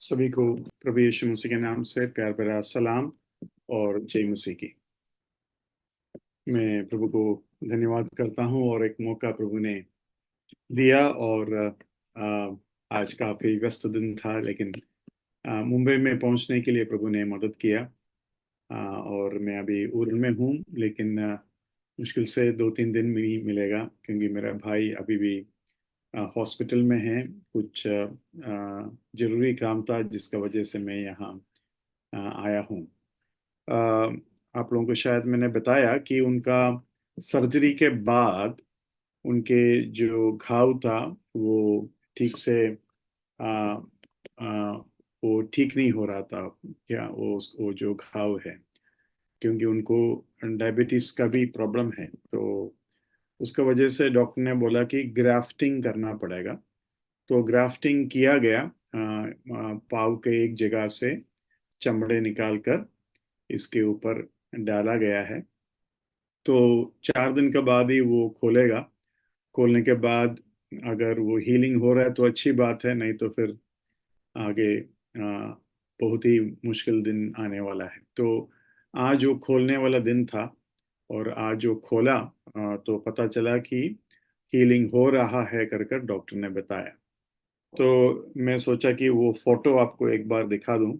सभी को प्रभु यीशु मसीह के नाम से प्यार भरा सलाम और जय मसीह की। मैं प्रभु को धन्यवाद करता हूँ और एक मौका प्रभु ने दिया। और आज काफी व्यस्त दिन था, लेकिन मुंबई में पहुंचने के लिए प्रभु ने मदद किया। और मैं अभी उरण में हूँ, लेकिन मुश्किल से 2-3 दिन में ही मिलेगा, क्योंकि मेरा भाई अभी भी हॉस्पिटल में है। कुछ जरूरी काम था, जिसका वजह से मैं यहाँ आया हूँ। आप लोगों को शायद मैंने बताया कि उनका सर्जरी के बाद उनके जो घाव था वो ठीक से आ, आ, वो ठीक नहीं हो रहा था। क्या वो जो घाव है, क्योंकि उनको डायबिटीज का भी प्रॉब्लम है, तो उसका वजह से डॉक्टर ने बोला कि ग्राफ्टिंग करना पड़ेगा। तो ग्राफ्टिंग किया गया। पाव के एक जगह से चमड़े निकाल कर इसके ऊपर डाला गया है। तो 4 दिन के बाद ही वो खोलेगा। खोलने के बाद अगर वो हीलिंग हो रहा है तो अच्छी बात है, नहीं तो फिर आगे बहुत ही मुश्किल दिन आने वाला है। तो आज वो खोलने वाला दिन था, और आज जो खोला तो पता चला कि हीलिंग हो रहा है कर कर डॉक्टर ने बताया। तो मैं सोचा कि वो फोटो आपको एक बार दिखा दूं।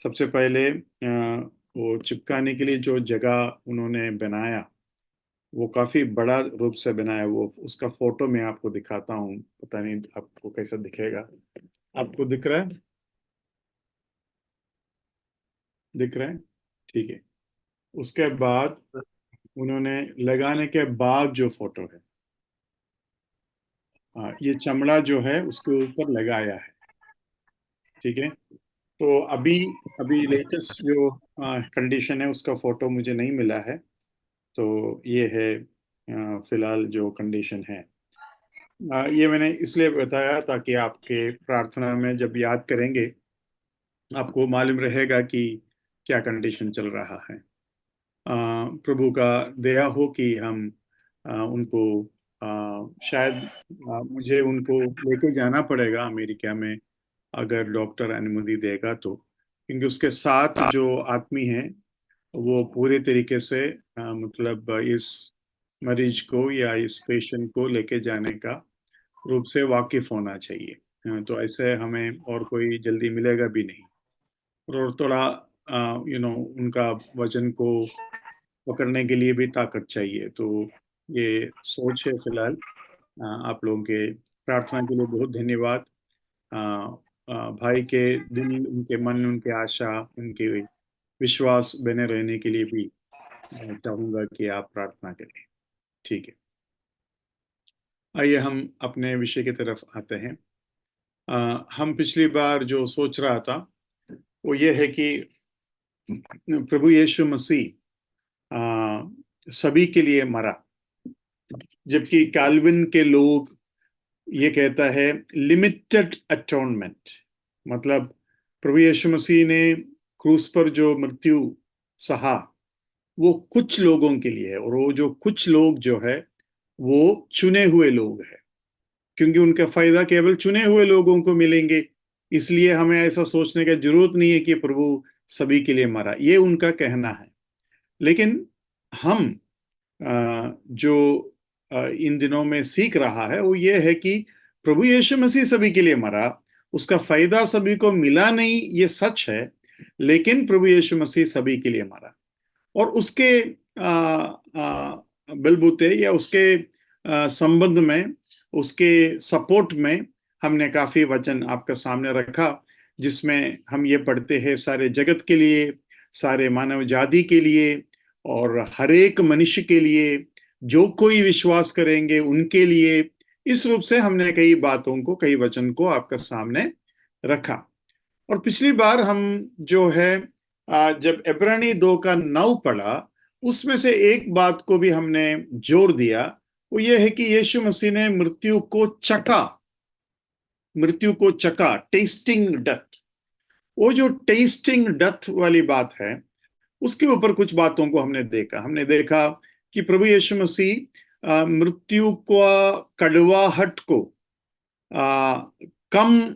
सबसे पहले वो चिपकाने के लिए जो जगह उन्होंने बनाया वो काफी बड़ा रूप से बनाया। वो उसका फोटो मैं आपको दिखाता हूँ, पता नहीं आपको कैसा दिखेगा। आपको दिख रहा है? दिख रहा है? ठीक है। उसके बाद उन्होंने लगाने के बाद जो फोटो है, ये चमड़ा जो है उसके ऊपर लगाया है। ठीक है। तो अभी अभी लेटेस्ट जो कंडीशन है उसका फोटो मुझे नहीं मिला है। तो ये है फिलहाल जो कंडीशन है। ये मैंने इसलिए बताया ताकि आपके प्रार्थना में जब याद करेंगे आपको मालूम रहेगा कि क्या कंडीशन चल रहा है। प्रभु का दया हो कि हम उनको शायद मुझे उनको लेके जाना पड़ेगा अमेरिका में, अगर डॉक्टर अनुमति देगा तो, क्योंकि उसके साथ जो आदमी है वो पूरे तरीके से मतलब इस मरीज को या इस पेशेंट को लेके जाने का रूप से वाकिफ होना चाहिए। तो ऐसे हमें और कोई जल्दी मिलेगा भी नहीं। और थोड़ा उनका वजन को पकड़ने के लिए भी ताकत चाहिए। तो ये सोच है फिलहाल। आप लोगों के प्रार्थना के लिए बहुत धन्यवाद। अ, भाई के दिल, उनके मन, उनके आशा, उनके विश्वास बने रहने के लिए भी चाहूंगा कि आप प्रार्थना करें। ठीक है। आइए हम अपने विषय की तरफ आते हैं। हम पिछली बार जो सोच रहा था वो ये है कि प्रभु यीशु मसीह सभी के लिए मरा, जबकि कैल्विन के लोग ये कहता है लिमिटेड अटोनमेंट। मतलब प्रभु यीशु मसीह ने क्रूस पर जो मृत्यु सहा वो कुछ लोगों के लिए है, और वो जो कुछ लोग जो है वो चुने हुए लोग हैं, क्योंकि उनका फायदा केवल चुने हुए लोगों को मिलेंगे। इसलिए हमें ऐसा सोचने की जरूरत नहीं है कि प्रभु सभी के लिए मरा, ये उनका कहना है। लेकिन हम जो इन दिनों में सीख रहा है वो ये है कि प्रभु यीशु मसीह सभी के लिए मरा, उसका फायदा सभी को मिला नहीं, ये सच है। लेकिन प्रभु यीशु मसीह सभी के लिए मरा, और उसके बलबूते या उसके संबंध में, उसके सपोर्ट में हमने काफी वचन आपके सामने रखा, जिसमें हम ये पढ़ते हैं सारे जगत के लिए, सारे मानव जाति के लिए, और हर एक मनुष्य के लिए, जो कोई विश्वास करेंगे उनके लिए। इस रूप से हमने कई बातों को, कई वचन को आपके सामने रखा। और पिछली बार हम जो है जब इब्रानी 2 का 9 पढ़ा, उसमें से एक बात को भी हमने जोर दिया। वो ये है कि यीशु मसीह ने मृत्यु को चखा, मृत्यु को चखा, टेस्टिंग डेथ। वो जो टेस्टिंग डेथ वाली बात है, उसके ऊपर कुछ बातों को हमने देखा। हमने देखा कि प्रभु यीशु मसीह मृत्यु को, कड़वाहट को कम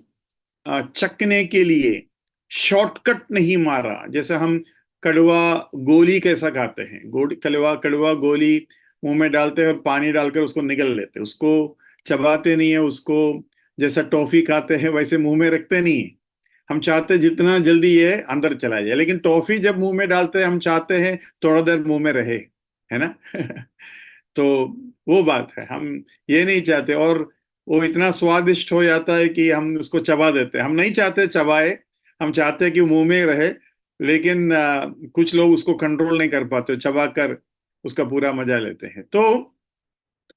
चखने के लिए शॉर्टकट नहीं मारा। जैसे हम कड़वा गोली कैसा खाते हैं, कड़वा कड़वा गोली मुंह में डालते हैं और पानी डालकर उसको निगल लेते हैं, उसको चबाते नहीं है, उसको जैसा टॉफी खाते हैं वैसे मुंह में रखते नहीं है। हम चाहते हैं जितना जल्दी ये अंदर चला जाए, लेकिन टॉफी जब मुंह में डालते हैं हम चाहते हैं थोड़ा देर मुंह में रहे, है ना। तो वो बात है, हम ये नहीं चाहते, और वो इतना स्वादिष्ट हो जाता है कि हम उसको चबा देते हैं। हम नहीं चाहते चबाए, हम चाहते हैं कि वो मुंह में ही रहे, लेकिन कुछ लोग उसको कंट्रोल नहीं कर पाते, चबा कर उसका पूरा मजा लेते हैं। तो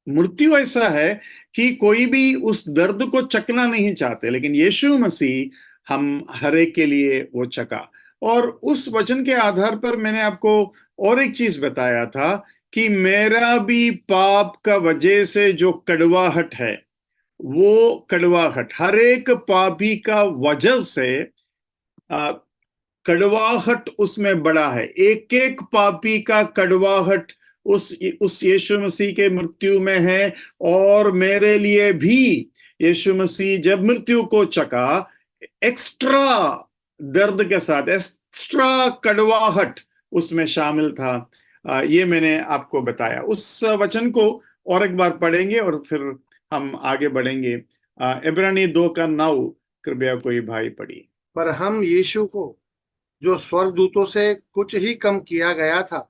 मृत्यु ऐसा है कि कोई भी उस दर्द को चखना नहीं चाहते, लेकिन यीशु मसीह हम हर एक के लिए वो चखा। और उस वचन के आधार पर मैंने आपको और एक चीज बताया था कि मेरा भी पाप का वजह से जो कड़वाहट है, वो कड़वाहट हर एक पापी का वजह से कड़वाहट उसमें बड़ा है। एक एक पापी का कड़वाहट उस यीशु मसीह के मृत्यु में है। और मेरे लिए भी यीशु मसीह जब मृत्यु को चखा, एक्स्ट्रा दर्द के साथ एक्स्ट्रा कड़वाहट उसमें शामिल था। ये मैंने आपको बताया। उस वचन को और एक बार पढ़ेंगे और फिर हम आगे बढ़ेंगे। इब्रानी 2 का 9 कृपया कोई भाई पढ़ी। पर हम यीशु को, जो स्वर्गदूतों से कुछ ही कम किया गया था,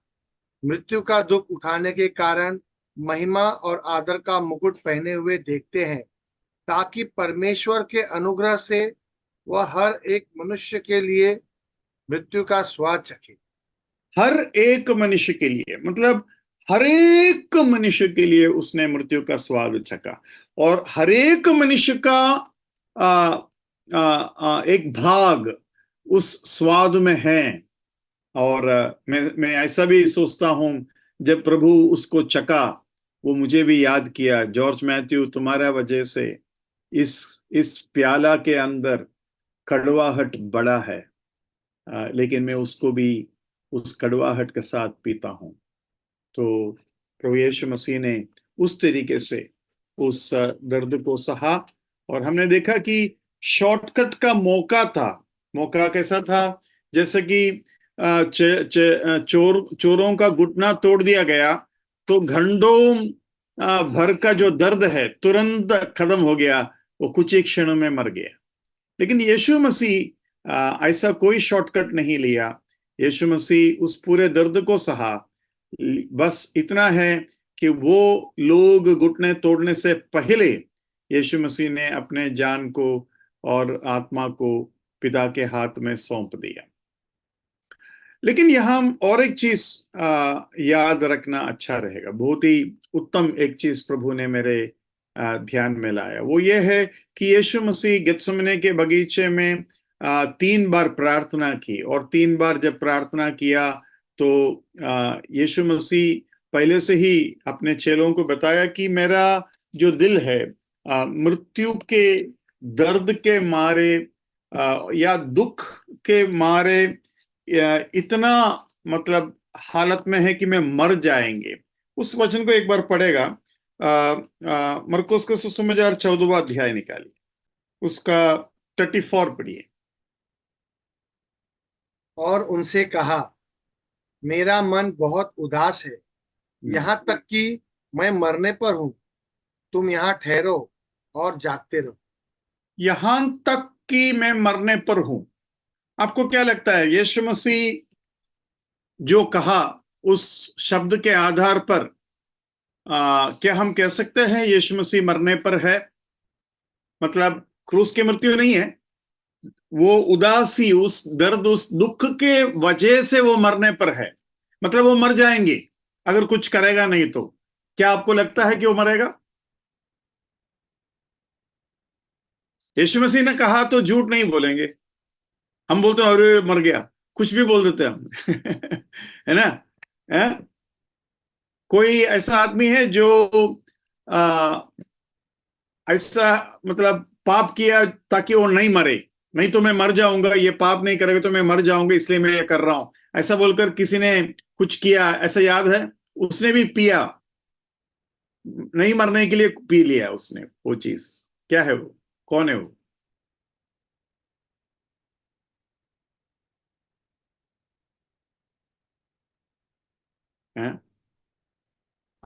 मृत्यु का दुख उठाने के कारण महिमा और आदर का मुकुट पहने हुए देखते हैं, ताकि परमेश्वर के अनुग्रह से वह हर एक मनुष्य के लिए मृत्यु का स्वाद चखे। हर एक मनुष्य के लिए, मतलब हर एक मनुष्य के लिए उसने मृत्यु का स्वाद चखा। और हर एक मनुष्य का आ, एक भाग उस स्वाद में है। और मैं ऐसा भी सोचता हूं, जब प्रभु उसको चखा, वो मुझे भी याद किया, जॉर्ज मैथ्यू तुम्हारा वजह से इस इस प्याला के अंदर कड़वाहट बड़ा है, लेकिन मैं उसको भी उस कड़वाहट के साथ पीता हूं। तो प्रभु यीशु मसीह ने उस तरीके से उस दर्द को सहा। और हमने देखा कि शॉर्टकट का मौका था। मौका कैसा था? जैसे कि चोरों का घुटना तोड़ दिया गया, तो घंटों भर का जो दर्द है तुरंत खत्म हो गया, वो कुछ ही क्षणों में मर गया। लेकिन यीशु मसीह ऐसा कोई शॉर्टकट नहीं लिया। यीशु मसीह उस पूरे दर्द को सहा। बस इतना है कि वो लोग घुटने तोड़ने से पहले यीशु मसीह ने अपने जान को और आत्मा को पिता के हाथ में सौंप दिया। लेकिन यहाँ और एक चीज याद रखना अच्छा रहेगा। बहुत ही उत्तम एक चीज प्रभु ने मेरे ध्यान में लाया, वो ये है कि यीशु मसीह गेत्सेमने के बगीचे में 3 बार प्रार्थना की। और 3 बार जब प्रार्थना किया तो यीशु मसीह पहले से ही अपने चेलों को बताया कि मेरा जो दिल है मृत्यु के दर्द के मारे या दुख के मारे इतना, मतलब हालत में है कि मैं मर जाएंगे। उस वचन को एक बार पढ़ेगा। मरकुस का सुसमाचार 14वां अध्याय निकालिए, उसका 34 पढ़िए। और उनसे कहा, मेरा मन बहुत उदास है, यहाँ तक कि मैं मरने पर हूँ। तुम यहाँ ठहरो और जागते रहो। यहां तक कि मैं मरने पर हूं। आपको क्या लगता है, यीशु मसीह जो कहा उस शब्द के आधार पर क्या हम कह सकते हैं यीशु मसीह मरने पर है? मतलब क्रूस की मृत्यु नहीं है, वो उदासी, उस दर्द, उस दुख के वजह से वो मरने पर है। मतलब वो मर जाएंगे अगर कुछ करेगा नहीं तो। क्या आपको लगता है कि वो मरेगा? यीशु मसीह ने कहा तो झूठ नहीं बोलेंगे। हम बोलते हैं अरे मर गया, कुछ भी बोल देते हैं हम। है ना? है? कोई ऐसा आदमी है जो आ, ऐसा, मतलब पाप किया ताकि वो नहीं मरे, नहीं तो मैं मर जाऊंगा, ये पाप नहीं करेगा तो मैं मर जाऊंगा, इसलिए मैं ये कर रहा हूं, ऐसा बोलकर किसी ने कुछ किया, ऐसा याद है? उसने भी पिया, नहीं मरने के लिए पी लिया उसने वो चीज। क्या है वो? कौन है वो? हैं?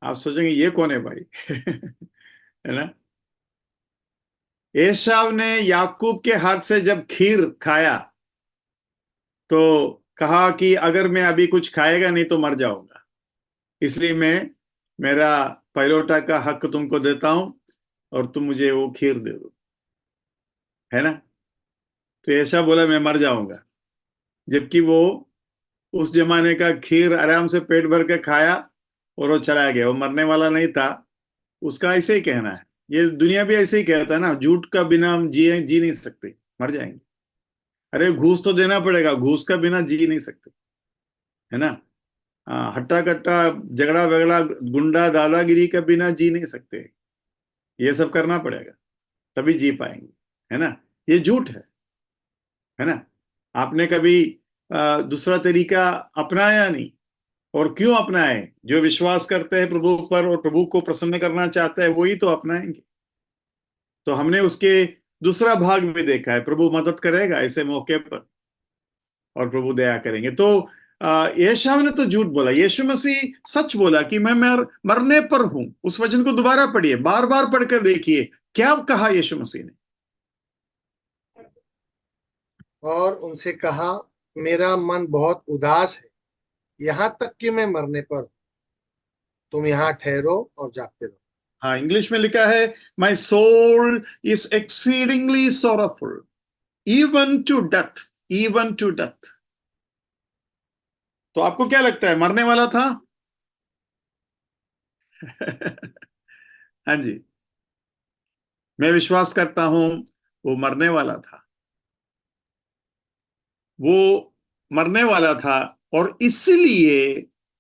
आप सोचेंगे ये कौन है भाई? है ना? एसाव ने याकूब के हाथ से जब खीर खाया तो कहा कि अगर मैं अभी कुछ खाएगा नहीं तो मर जाऊंगा, इसलिए मैं मेरा पैरोटा का हक तुमको देता हूं और तुम मुझे वो खीर दे दो, है ना? तो ऐसा बोला मैं मर जाऊंगा, जबकि वो उस जमाने का खीर आराम से पेट भर के खाया और वो चला गया, वो मरने वाला नहीं था। उसका ऐसे ही कहना है, ये दुनिया भी ऐसे ही कहता है ना, झूठ का बिना हम जी नहीं सकते, मर जाएंगे। अरे घूस तो देना पड़ेगा, घूस का बिना जी नहीं सकते, है ना? हाँ, हट्टा कट्टा, झगड़ा वगड़ा, गुंडा दादागिरी के बिना जी नहीं सकते, ये सब करना पड़ेगा, तभी जी पाएंगे, है ना? ये झूठ है ना? आपने कभी दूसरा तरीका अपनाया नहीं, और क्यों अपनाए? जो विश्वास करते हैं प्रभु पर और प्रभु को प्रसन्न करना चाहते हैं वही तो अपनाएंगे। तो हमने उसके दूसरा भाग भी देखा है, प्रभु मदद करेगा ऐसे मौके पर और प्रभु दया करेंगे। तो यशायाह ने तो झूठ बोला, यीशु मसीह सच बोला कि मैं मरने पर हूं। उस वचन को दोबारा पढ़िए, बार बार पढ़कर देखिए क्या कहा यीशु मसीह ने। और उनसे कहा, मेरा मन बहुत उदास है, यहाँ तक कि मैं मरने पर हूँ। तुम यहाँ ठहरो और जागते रहो। हाँ, इंग्लिश में लिखा है, my soul is exceedingly sorrowful even to death, even to death. तो आपको क्या लगता है, मरने वाला था? हाँ जी, मैं विश्वास करता हूं वो मरने वाला था। वो मरने वाला था और इसलिए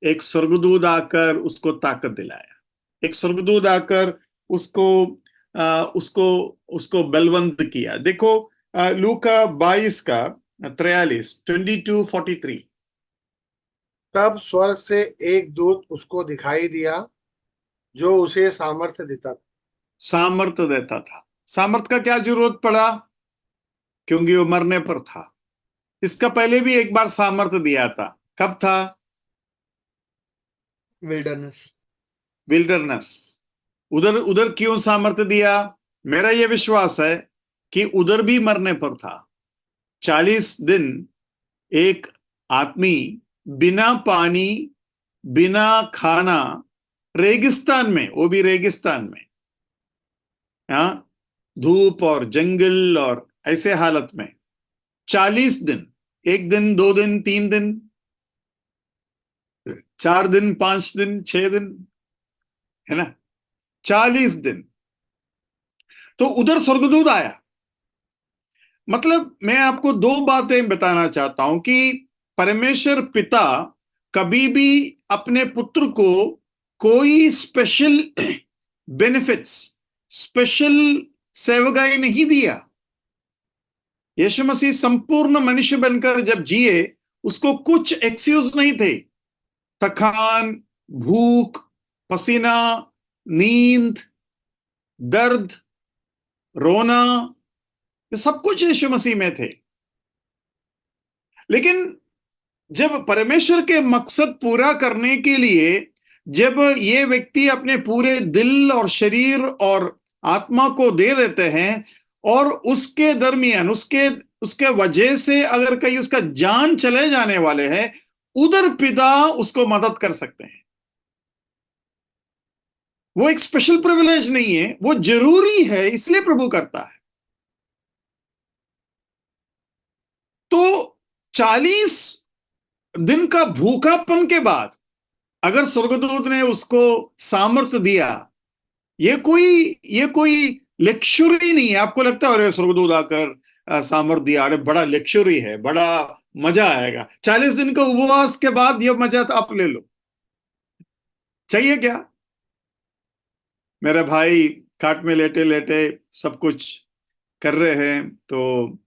एक स्वर्गदूत आकर उसको ताकत दिलाया। एक स्वर्गदूत आकर उसको उसको उसको बलवंत किया। देखो लूका 22 का 43, 22:43। तब स्वर्ग से एक दूत उसको दिखाई दिया, जो उसे सामर्थ्य देता था। सामर्थ देता था। सामर्थ का क्या जरूरत पड़ा? क्योंकि वो मरने पर था। इसका पहले भी एक बार सामर्थ दिया था। कब था? विल्डरनेस। विल्डरनेस। उधर उधर क्यों सामर्थ्य दिया? मेरा यह विश्वास है कि उधर भी मरने पर था। 40 दिन एक आदमी बिना पानी, बिना खाना, रेगिस्तान में, वो भी रेगिस्तान में, हाँ, धूप और जंगल और ऐसे हालत में 40 दिन, 1 दिन, 2 दिन, 3 दिन, 4 दिन, 5 दिन, 6 दिन, है ना? 40 दिन। तो उधर स्वर्गदूत आया। मतलब मैं आपको दो बातें बताना चाहता हूं कि परमेश्वर पिता कभी भी अपने पुत्र को कोई स्पेशल बेनिफिट्स, स्पेशल सेवगाई नहीं दिया। यीशु मसीह संपूर्ण मनुष्य बनकर जब जिए, उसको कुछ एक्सक्यूज नहीं थे। थकान, भूख, पसीना, नींद, दर्द, रोना, ये सब कुछ यीशु मसीह में थे। लेकिन जब परमेश्वर के मकसद पूरा करने के लिए, जब ये व्यक्ति अपने पूरे दिल और शरीर और आत्मा को दे देते हैं और उसके दरमियान, उसके उसके वजह से अगर कहीं उसका जान चले जाने वाले हैं, उधर पिता उसको मदद कर सकते हैं। वो एक स्पेशल प्रिविलेज नहीं है, वो जरूरी है, इसलिए प्रभु करता है। तो 40 दिन का भूखापन के बाद अगर स्वर्गदूत ने उसको सामर्थ्य दिया, ये कोई लेक्चुरी नहीं है। आपको लगता है अरे स्वर्गदूत आकर सामर्थ्य दिया, अरे बड़ा लेक्चुरी है, बड़ा मजा आएगा। 40 दिन का उपवास के बाद ये मजा तो आप ले लो, चाहिए क्या? मेरे भाई खाट में लेटे लेटे सब कुछ कर रहे हैं, तो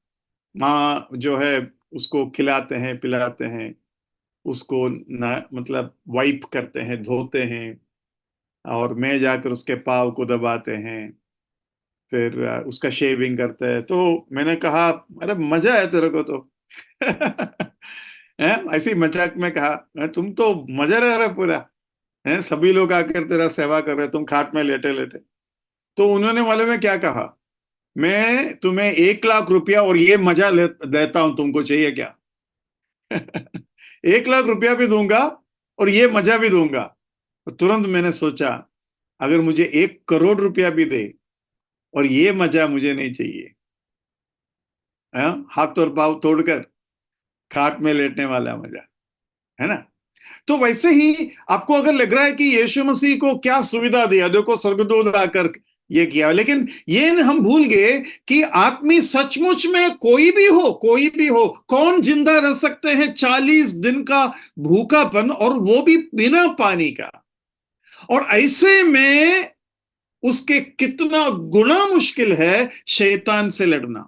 माँ जो है उसको खिलाते हैं, पिलाते हैं, उसको ना मतलब वाइप करते हैं, धोते हैं, और मैं जाकर उसके पाँव को दबाते हैं, फिर उसका शेविंग करते हैं। तो मैंने कहा अरे मजा है तेरे को तो। ऐसे ही मजाक में कहा, तुम तो मजा ले रहे पूरा, है सभी लोग आकर तेरा सेवा कर रहे, तुम खाट में लेटे लेटे। तो उन्होंने मालूम है क्या कहा, मैं तुम्हें 1 लाख रुपया और ये मजा देता हूं, तुमको चाहिए क्या? 1 लाख रुपया भी दूंगा और ये मजा भी दूंगा। तो तुरंत मैंने सोचा, अगर मुझे 1 करोड़ रुपया भी दे और ये मजा मुझे नहीं चाहिए, हाथ और पांव तोड़कर खाट में लेटने वाला मजा, है ना? तो वैसे ही आपको अगर लग रहा है कि यीशु मसीह को क्या सुविधा दिया, देखो स्वर्गदूत आकर ये किया, लेकिन ये हम भूल गए कि आदमी सचमुच में कोई भी हो, कौन जिंदा रह सकते हैं 40 दिन का भूखापन, और वो भी बिना पानी का? और ऐसे में उसके कितना गुना मुश्किल है शैतान से लड़ना।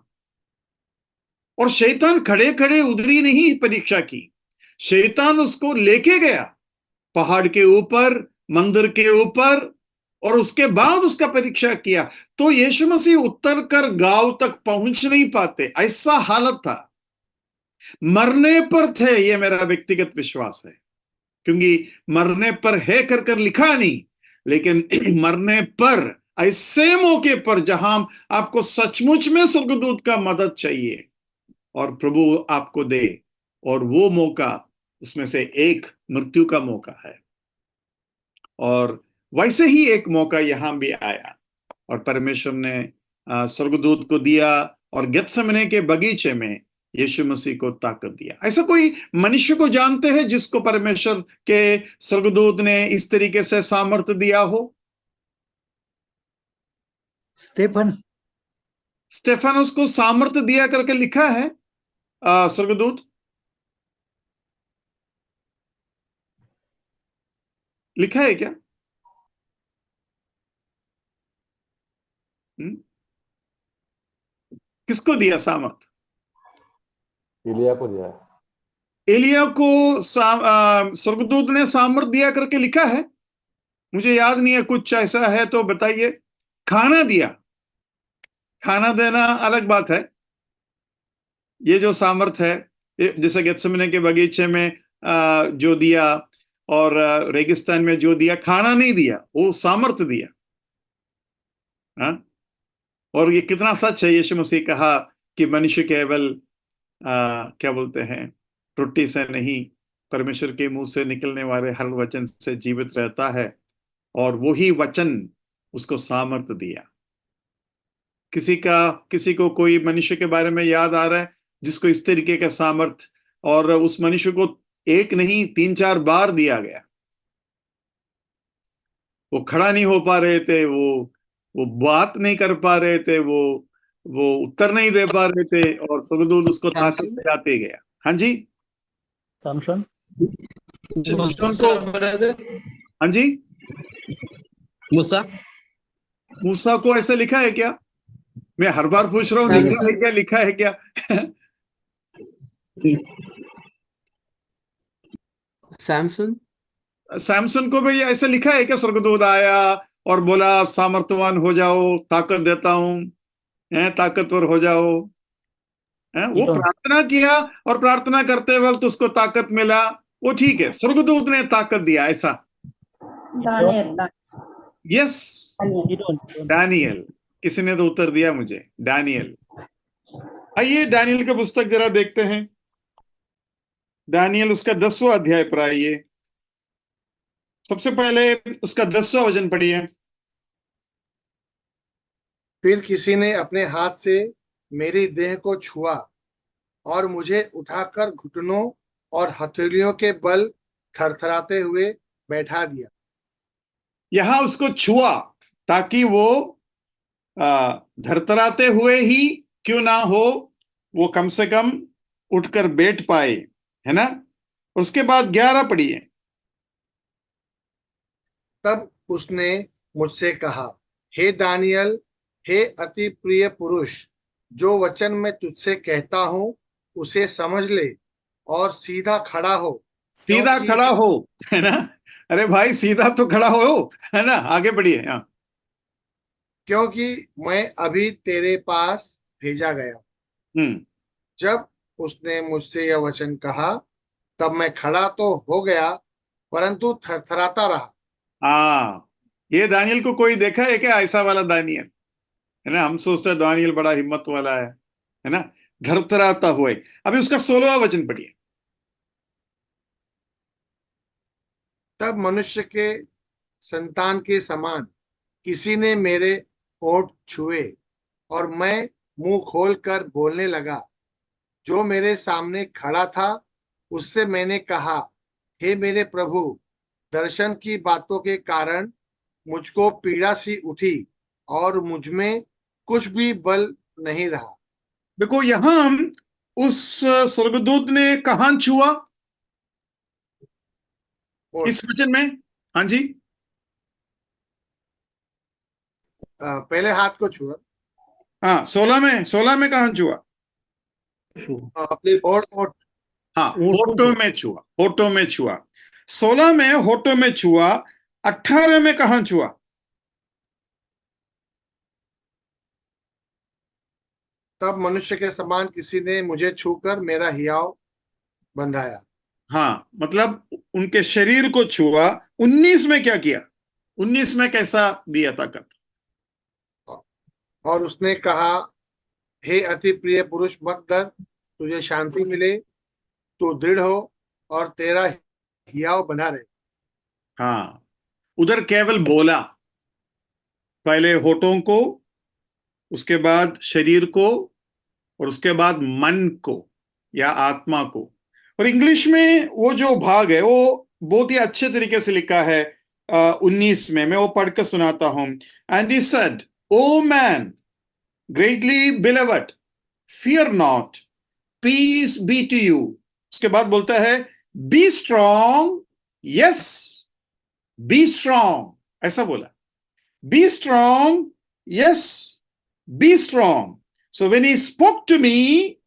और शैतान खड़े खड़े उधरी नहीं परीक्षा की, शैतान उसको लेके गया पहाड़ के ऊपर, मंदिर के ऊपर, और उसके बाद उसका परीक्षा किया। तो यीशु मसीह उतर कर गांव तक पहुंच नहीं पाते, ऐसा हालत था, मरने पर थे, ये मेरा व्यक्तिगत विश्वास है। क्योंकि मरने पर है कर कर लिखा नहीं, लेकिन मरने पर, ऐसे मौके पर जहां आपको सचमुच में स्वर्गदूत का मदद चाहिए और प्रभु आपको दे, और वो मौका उसमें से एक मृत्यु का मौका है। और वैसे ही एक मौका यहां भी आया, और परमेश्वर ने स्वर्गदूत को दिया, और गेत्सेमने के बगीचे में यीशु मसीह को ताकत दिया। ऐसा कोई मनुष्य को जानते हैं जिसको परमेश्वर के स्वर्गदूत ने इस तरीके से सामर्थ्य दिया हो? स्टेफानस को सामर्थ्य दिया करके लिखा है स्वर्गदूत, लिखा है क्या? किसको दिया सामर्थ? एलिया को दिया है। एलिया को स्वर्गदूत ने सामर्थ दिया करके लिखा है, मुझे याद नहीं है, कुछ ऐसा है तो बताइए। खाना दिया, खाना देना अलग बात है। ये जो सामर्थ है, जैसे गेत्सेमने के बगीचे में जो दिया, और रेगिस्तान में जो दिया, खाना नहीं दिया, वो सामर्थ दिया। और ये कितना सच है, यीशु मसीह कहा कि मनुष्य केवल क्या बोलते हैं, रोटी से नहीं, परमेश्वर के मुंह से निकलने वाले हर वचन से जीवित रहता है। और वही वचन उसको सामर्थ्य दिया। किसी को कोई मनुष्य के बारे में याद आ रहा है जिसको इस तरीके का सामर्थ, और उस मनुष्य को एक नहीं 3-4 बार दिया गया? वो खड़ा नहीं हो पा रहे थे, वो बात नहीं कर पा रहे थे, वो उत्तर नहीं दे पा रहे थे, और स्वर्गदूत उसको ताकत दिलाते गया। हाँ जी, सैमसन हाँ जी, मूसा को ऐसा लिखा है क्या? मैं हर बार पूछ रहा हूँ, लिखा है क्या, लिखा है क्या? सैमसन को भी ऐसा लिखा है क्या? स्वर्गदूत आया और बोला सामर्थ्यवान हो जाओ, ताकत देता हूं, ताकतवर हो जाओ। वो प्रार्थना किया, और प्रार्थना करते वक्त उसको ताकत मिला, वो ठीक है, स्वर्गदूत ने ताकत दिया, ऐसा? Yes, Daniel. किसी ने तो उत्तर दिया मुझे, डैनियल। आइए डैनियल की पुस्तक जरा देखते हैं। डैनियल उसका 10वां अध्याय पर आइए। सबसे पहले उसका 10वां वचन पढ़िए। फिर किसी ने अपने हाथ से मेरी देह को छुआ और मुझे उठाकर घुटनों और हथेलियों के बल थरथराते हुए बैठा दिया। यहां उसको छुआ ताकि वो थरथराते हुए ही क्यों ना हो, वो कम से कम उठकर बैठ पाए, है ना? उसके बाद 11 पढ़िए। तब उसने मुझसे कहा, हे दानियल, हे अति प्रिय पुरुष, जो वचन मैं तुझसे कहता हूं उसे समझ ले और सीधा खड़ा हो। सीधा खड़ा हो, है ना? अरे भाई, सीधा तो खड़ा हो, है ना? आगे बढ़िए। हाँ, क्योंकि मैं अभी तेरे पास भेजा गया। जब उसने मुझसे यह वचन कहा तब मैं खड़ा तो हो गया, परंतु थरथराता रहा। हाँ, ये दानियल को कोई देखा है क्या? ऐसा वाला दानियल, है ना? हम सोचते हैं दानियल बड़ा हिम्मत वाला है ना? थरथराता हुए। अभी उसका 16वां वचन पढ़िए। तब मनुष्य के संतान के समान किसी ने मेरे होंठ छुए, और मैं मुंह खोलकर बोलने लगा। जो मेरे सामने खड़ा था उससे मैंने कहा, हे मेरे प्रभु, दर्शन की बातों के कारण मुझको पीड़ा सी उठी, और मुझ में कुछ भी बल नहीं रहा। देखो यहां उस स्वर्गदूत ने कहां छुआ और इस वचन में? हाँ जी, पहले हाथ को छुआ। हाँ, 16 में कहां छुआ? और हाँ, ऊँट को होठों में छुआ, होठों में छुआ। 16 में होठों में छुआ। 18 में कहां छुआ? तब मनुष्य के समान किसी ने मुझे छूकर मेरा हियाव बंधाया। हाँ, मतलब उनके शरीर को छुआ। 19 में क्या किया? 19 में कैसा दिया ताकत? और उसने कहा, हे अति प्रिय पुरुष, मत डर, तुझे शांति मिले, तू दृढ़ हो और तेरा हियाव बना रहे। हाँ, उधर केवल बोला, पहले होठों को, उसके बाद शरीर को, और उसके बाद मन को या आत्मा को। और इंग्लिश में वो जो भाग है वो बहुत ही अच्छे तरीके से लिखा है। 19 में मैं वो पढ़कर सुनाता हूं। And he said, O man greatly believed, fear not, peace be to you. उसके बाद बोलता है, be strong, yes, be strong, ऐसा बोला। Be strong, yes, be strong. So when he spoke to me,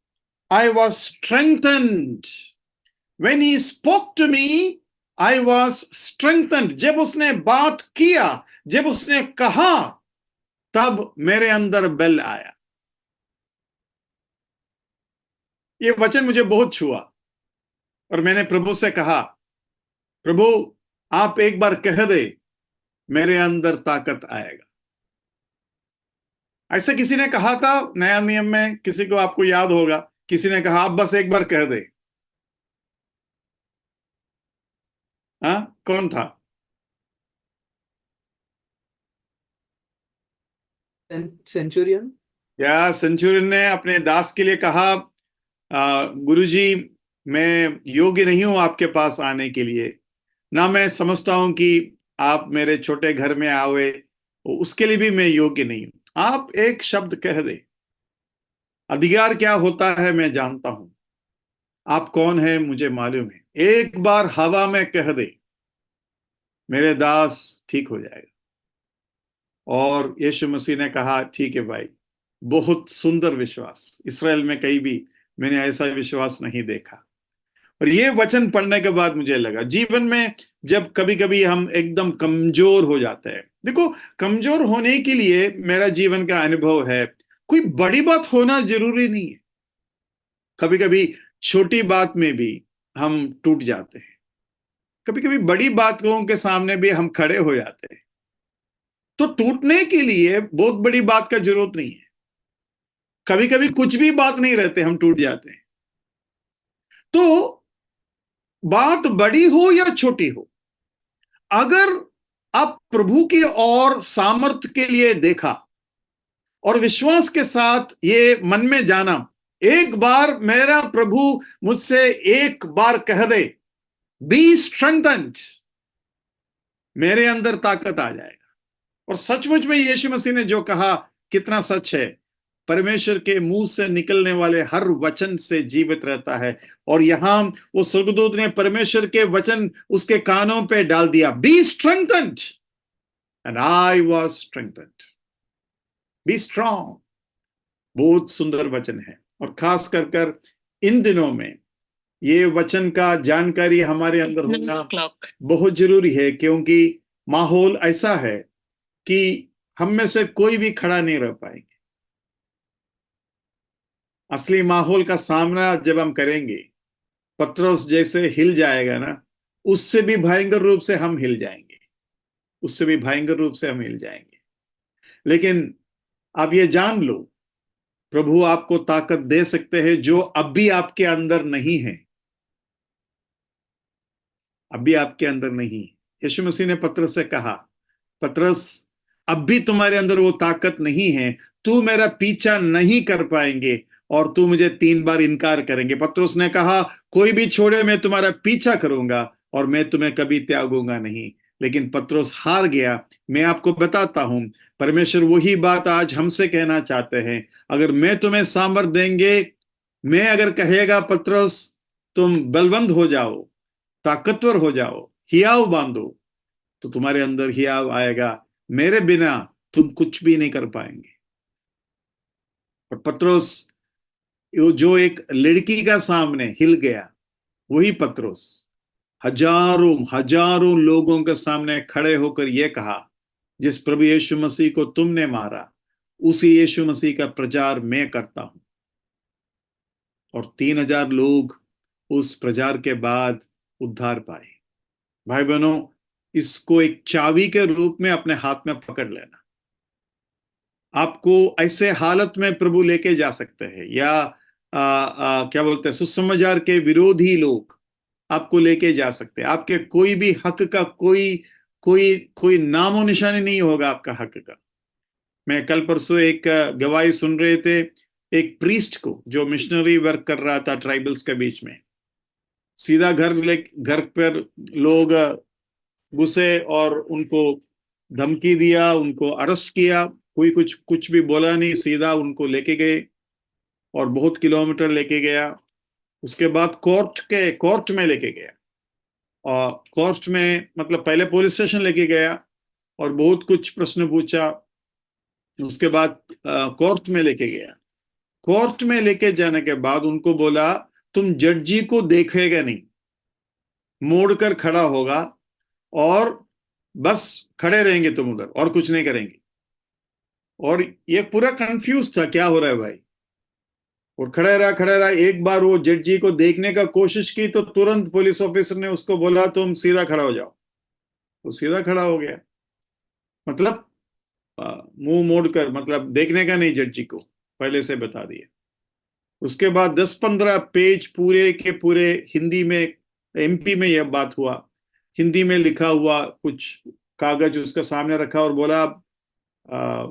I was strengthened. When he spoke to me, I was strengthened. जब उसने बात किया, जब उसने कहा, तब मेरे अंदर बल आया। ये वचन मुझे बहुत छुआ और मैंने प्रभु से कहा, प्रभु आप एक बार कह दे, मेरे अंदर ताकत आएगा। ऐसा किसी ने कहा था नया नियम में, किसी को आपको याद होगा, किसी ने कहा आप बस एक बार कह दे। हाँ, कौन था? सेंचुरियन। या सेंचुरियन ने अपने दास के लिए कहा, गुरुजी मैं योग्य नहीं हूं आपके पास आने के लिए, ना मैं समझता हूं कि आप मेरे छोटे घर में आवे, उसके लिए भी मैं योग्य नहीं हूं। आप एक शब्द कह दे, अधिकार क्या होता है मैं जानता हूं, आप कौन है मुझे मालूम है, एक बार हवा में कह दे, मेरे दास ठीक हो जाएगा। और यीशु मसीह ने कहा, ठीक है भाई, बहुत सुंदर विश्वास, इसराइल में कहीं भी मैंने ऐसा विश्वास नहीं देखा। और ये वचन पढ़ने के बाद मुझे लगा, जीवन में जब कभी कभी हम एकदम कमजोर हो जाते हैं, देखो कमजोर होने के लिए मेरा जीवन का अनुभव है, कोई बड़ी बात होना जरूरी नहीं है। कभी कभी छोटी बात में भी हम टूट जाते हैं, कभी कभी बड़ी बातों के सामने भी हम खड़े हो जाते हैं। तो टूटने के लिए बहुत बड़ी बात का जरूरत नहीं है, कभी कभी कुछ भी बात नहीं रहते, हम टूट जाते हैं। तो बात बड़ी हो या छोटी हो, अगर आप प्रभु की ओर सामर्थ्य के लिए देखा और विश्वास के साथ ये मन में जाना, एक बार मेरा प्रभु मुझसे एक बार कह दे, बी स्ट्रेंथन्ड, मेरे अंदर ताकत आ जाएगा। और सचमुच में यीशु मसीह ने जो कहा कितना सच है, परमेश्वर के मुंह से निकलने वाले हर वचन से जीवित रहता है। और यहां वो स्वर्गदूत ने परमेश्वर के वचन उसके कानों पे डाल दिया, be strengthened and I was strengthened, be strong. बहुत सुंदर वचन है और खास कर इन दिनों में ये वचन का जानकारी हमारे अंदर होना बहुत जरूरी है, क्योंकि माहौल ऐसा है कि हम में से कोई भी खड़ा नहीं रह पाएंगे। असली माहौल का सामना जब हम करेंगे पत्रोस जैसे हिल जाएगा ना, उससे भी भयंकर रूप से हम हिल जाएंगे, उससे भी भयंकर रूप से हम हिल जाएंगे। लेकिन आप ये जान लो, प्रभु आपको ताकत दे सकते हैं जो अभी आपके अंदर नहीं है, अभी आपके अंदर नहीं। यीशु मसीह ने पतरस से कहा, पतरस अब भी तुम्हारे अंदर वो ताकत नहीं है, तू मेरा पीछा नहीं कर पाएंगे और तू मुझे 3 बार इनकार करेंगे। पतरस ने कहा, कोई भी छोड़े मैं तुम्हारा पीछा करूंगा और मैं तुम्हें कभी त्यागूंगा नहीं। लेकिन पतरस हार गया। मैं आपको बताता हूं, परमेश्वर वही बात आज हमसे कहना चाहते हैं। अगर मैं तुम्हें सामर्थ देंगे, मैं अगर कहेगा पतरस तुम बलवंत हो जाओ, ताकतवर हो जाओ, हियाव बांधो, तो तुम्हारे अंदर हियाव आएगा। मेरे बिना तुम कुछ भी नहीं कर पाएंगे। और पतरस जो एक लड़की का सामने हिल गया, वही पतरस हजारों हजारों लोगों के सामने खड़े होकर यह कहा, जिस प्रभु यीशु मसीह को तुमने मारा, उसी यीशु मसीह का प्रचार मैं करता हूं। और 3,000 लोग उस प्रचार के बाद उद्धार पाए। भाई बहनों, इसको एक चाबी के रूप में अपने हाथ में पकड़ लेना। आपको ऐसे हालत में प्रभु लेके जा सकते हैं, या क्या बोलते हैं, सुसमाचार के विरोधी लोग आपको लेके जा सकते हैं। आपके कोई भी हक का कोई कोई कोई नामो निशानी नहीं होगा आपका हक का। मैं कल परसों एक गवाही सुन रहे थे, एक प्रीस्ट को जो मिशनरी वर्क कर रहा था ट्राइबल्स के बीच में। सीधा घर पर लोग घुसे और उनको धमकी दिया, उनको अरेस्ट किया। कोई कुछ भी बोला नहीं, सीधा उनको लेके गए और बहुत किलोमीटर लेके गया। उसके बाद कोर्ट में लेके गया, और कोर्ट में मतलब पहले पुलिस स्टेशन लेके गया और बहुत कुछ प्रश्न पूछा। उसके बाद कोर्ट में लेके गया। कोर्ट में लेके जाने के बाद उनको बोला, तुम जड्जी को देखेगा नहीं, मोड़कर खड़ा होगा और बस खड़े रहेंगे तुम उधर, और कुछ नहीं करेंगे। और ये पूरा कंफ्यूज था, क्या हो रहा है भाई। और खड़े रहा। एक बार वो जड्जी को देखने का कोशिश की तो तुरंत पुलिस ऑफिसर ने उसको बोला, तुम सीधा खड़ा हो जाओ। वो सीधा खड़ा हो गया, मतलब मुंह मोड़कर, मतलब देखने का नहीं जड्जी को, पहले से बता दिया। उसके बाद 10-15 पेज पूरे के पूरे हिंदी में, एमपी में यह बात हुआ, हिंदी में लिखा हुआ कुछ कागज उसका सामने रखा और बोला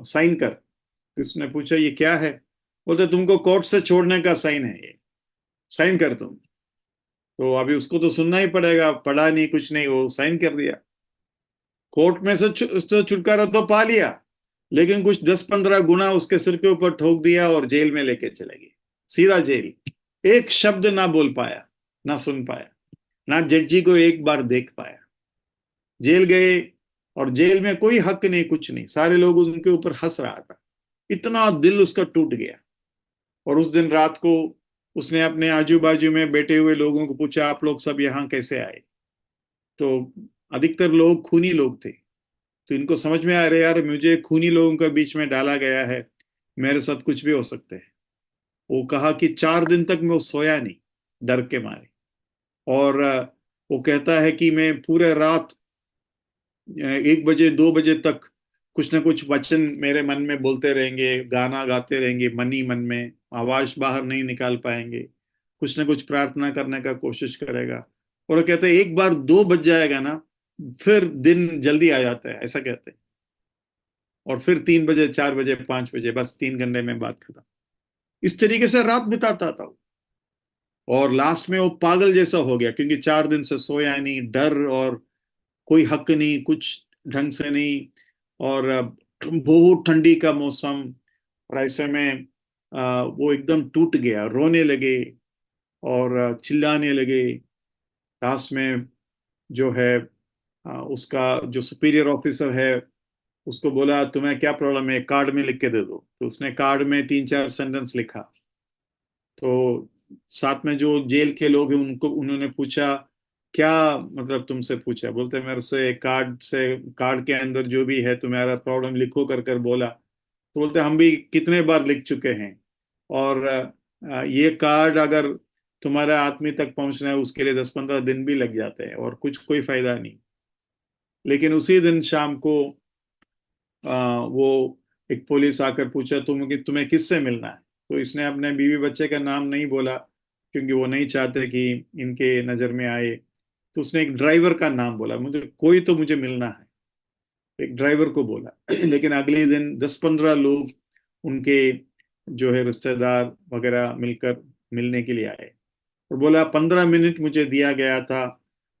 साइन कर। उसने पूछा ये क्या है? बोलते तुमको कोर्ट से छोड़ने का साइन है, ये साइन कर तुम। तो अभी उसको तो सुनना ही पड़ेगा, पढ़ा नहीं कुछ नहीं, वो साइन कर दिया। कोर्ट में से छुटकारा तो पा लिया, लेकिन कुछ 10-15 गुना उसके सिर के ऊपर ठोक दिया और जेल में लेके चले गए, सीधा जेल। एक शब्द ना बोल पाया, ना सुन पाया, ना जड्जी को एक बार देख पाया। जेल गए और जेल में कोई हक नहीं, कुछ नहीं, सारे लोग उनके ऊपर हंस रहा था। इतना दिल उसका टूट गया। और उस दिन रात को उसने अपने आजू बाजू में बैठे हुए लोगों को पूछा, आप लोग सब यहाँ कैसे आए? तो अधिकतर लोग खूनी लोग थे। तो इनको समझ में आ रहा है, यार मुझे खूनी लोगों के बीच में डाला गया है, मेरे साथ कुछ भी हो सकता है। वो कहा कि 4 दिन तक मैं सोया नहीं, डर के मारे। और वो कहता है कि मैं पूरे रात 1 बजे 2 बजे तक कुछ ना कुछ वचन मेरे मन में बोलते रहेंगे, गाना गाते रहेंगे, मन ही मन में, आवाज बाहर नहीं निकाल पाएंगे, कुछ ना कुछ प्रार्थना करने का कोशिश करेगा। और वो कहते हैं 1 बार 2 बज जाएगा ना, फिर दिन जल्दी आ जाता है, ऐसा कहते हैं। और फिर 3 बजे 4 बजे 5 बजे, बस 3 घंटे में बात खत्म। इस तरीके से रात बिताता था। और लास्ट में वो पागल जैसा हो गया, क्योंकि 4 दिन से सोया नहीं, डर, और कोई हक नहीं, कुछ ढंग से नहीं, और बहुत ठंडी का मौसम। और ऐसे में वो एकदम टूट गया, रोने लगे और चिल्लाने लगे। लास्ट में जो है उसका जो सुपीरियर ऑफिसर है उसको बोला, तुम्हें क्या प्रॉब्लम है, कार्ड में लिख के दे दो। तो उसने कार्ड में 3-4 सेंटेंस लिखा। तो साथ में जो जेल के लोग हैं उनको उन्होंने पूछा, क्या मतलब तुमसे पूछा? बोलते मेरे से कार्ड के अंदर जो भी है तुम्हारा प्रॉब्लम लिखो कर कर बोला। तो बोलते हम भी कितने बार लिख चुके हैं, और ये कार्ड अगर तुम्हारा आदमी तक पहुंचना है उसके लिए 10-15 दिन भी लग जाते हैं और कोई फायदा नहीं। लेकिन उसी दिन शाम को वो एक पुलिस आकर पूछा तुम्हें किससे मिलना है। तो इसने अपने बीवी बच्चे का नाम नहीं बोला क्योंकि वो नहीं चाहते कि इनके नजर में आए। तो उसने एक ड्राइवर का नाम बोला, मुझे मिलना है, एक ड्राइवर को बोला। लेकिन अगले दिन 10-15 लोग उनके जो है रिश्तेदार वगैरह मिलकर मिलने के लिए आए और बोला 15 मिनट मुझे दिया गया था